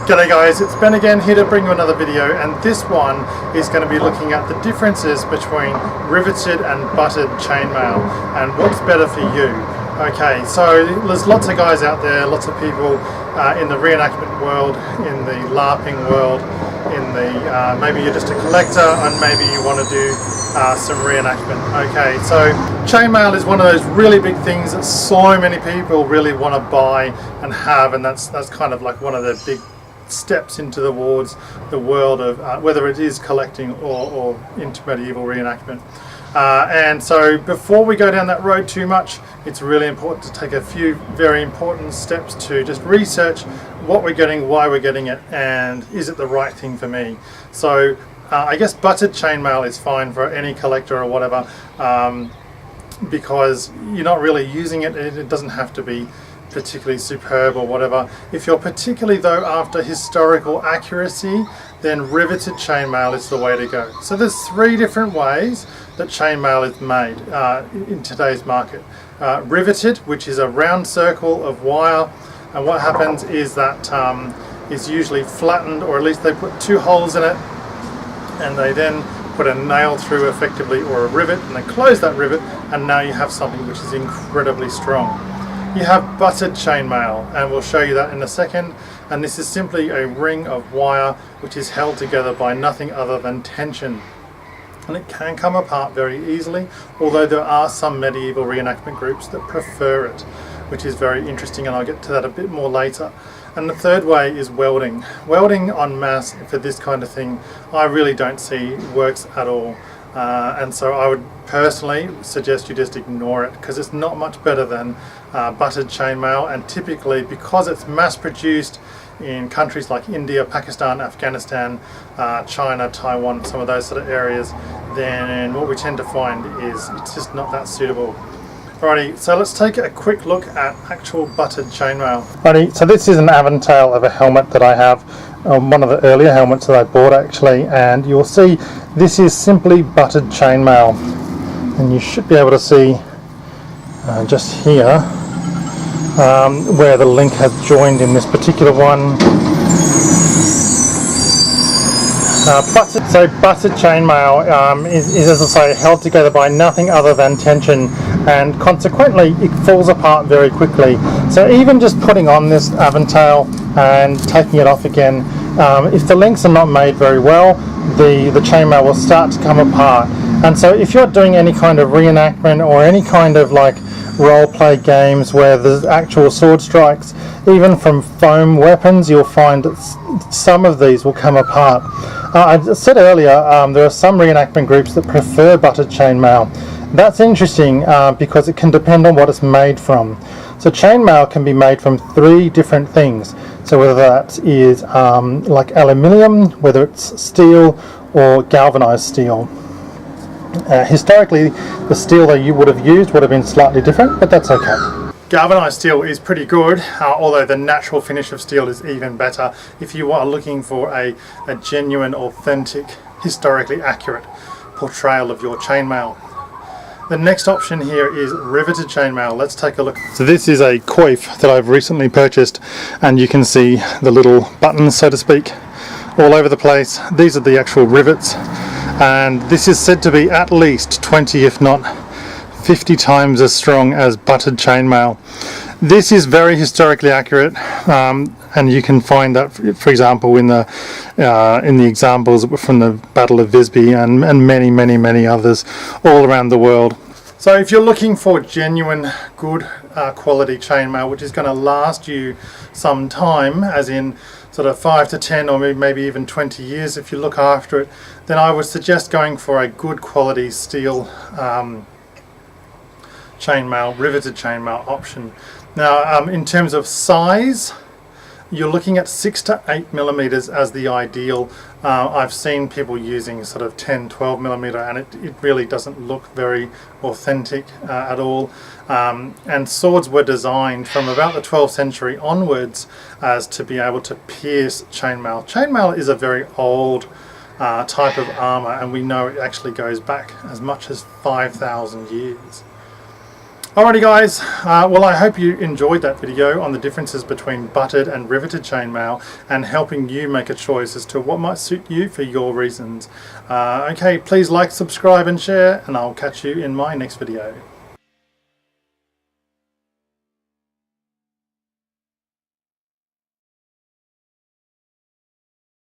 G'day guys, it's Ben again, here to bring you another video, and this one is going to be looking at the differences between riveted and butted chainmail and what's better for you. Okay, so there's lots of guys out there, lots of people in the reenactment world, in the LARPing world, in the maybe you're just a collector and maybe you want to do some reenactment. Okay, so chainmail is one of those really big things that so many people really want to buy and have, and that's kind of like one of the big steps into towards the world of whether it is collecting or into medieval reenactment. And so before we go down that road too much, it's really important to take a few very important steps to just research what we're getting, why we're getting it, and is it the right thing for me. So I guess butted chainmail is fine for any collector or whatever, because you're not really using it. It doesn't have to be particularly superb or whatever. If you're particularly though after historical accuracy, then riveted chainmail is the way to go. So there's three different ways that chainmail is made in today's market. Riveted, which is a round circle of wire, and what happens is that is usually flattened, or at least they put two holes in it, and they then put a nail through effectively, or a rivet, and they close that rivet, and now you have something which is incredibly strong. You have butted chainmail, and we'll show you that in a second, and this is simply a ring of wire which is held together by nothing other than tension, and it can come apart very easily, although there are some medieval reenactment groups that prefer it, which is very interesting, and I'll get to that a bit more later. And the third way is welding. Welding en masse for this kind of thing I really don't see works at all. And so I would personally suggest you just ignore it, because it's not much better than butted chainmail, and typically because it's mass produced in countries like India, Pakistan, Afghanistan, China, Taiwan, some of those sort of areas, then what we tend to find is it's just not that suitable. Alrighty, so let's take a quick look at actual butted chainmail. Alrighty, so this is an Aventail of a helmet that I have, one of the earlier helmets that I bought actually, and you'll see this is simply butted chainmail, and you should be able to see just here where the link has joined in this particular one. Butted chainmail is, as I say, held together by nothing other than tension, and consequently it falls apart very quickly. So even just putting on this Aventail and taking it off again, if the links are not made very well, the chainmail will start to come apart. And so if you're doing any kind of reenactment or any kind of like role play games where there's actual sword strikes, even from foam weapons, you'll find that some of these will come apart. I said earlier there are some reenactment groups that prefer butted chainmail. That's interesting because it can depend on what it's made from. So chainmail can be made from three different things. So whether that is like aluminium, whether it's steel or galvanized steel. Historically, the steel that you would have used would have been slightly different, but that's okay. Galvanized steel is pretty good, although the natural finish of steel is even better if you are looking for a genuine, authentic, historically accurate portrayal of your chainmail. The next option here is riveted chainmail. Let's take a look. So this is a coif that I've recently purchased, and you can see the little buttons, so to speak, all over the place. These are the actual rivets, and this is said to be at least 20, if not 50 times as strong as butted chainmail. This is very historically accurate, and you can find that, for example, in the examples from the Battle of Visby and many others all around the world. So if you're looking for genuine, good quality chainmail, which is going to last you some time, as in sort of 5 to 10 or maybe even 20 years if you look after it, then I would suggest going for a good quality steel chainmail, riveted chainmail option. Now in terms of size, you're looking at 6 to 8 millimeters as the ideal. I've seen people using sort of 10-12 millimeter, and it really doesn't look very authentic at all. And swords were designed from about the 12th century onwards as to be able to pierce chainmail. Chainmail is a very old type of armor, and we know it actually goes back as much as 5,000 years. Alrighty guys, well I hope you enjoyed that video on the differences between butted and riveted chainmail and helping you make a choice as to what might suit you for your reasons. Okay, please like, subscribe and share, and I'll catch you in my next video.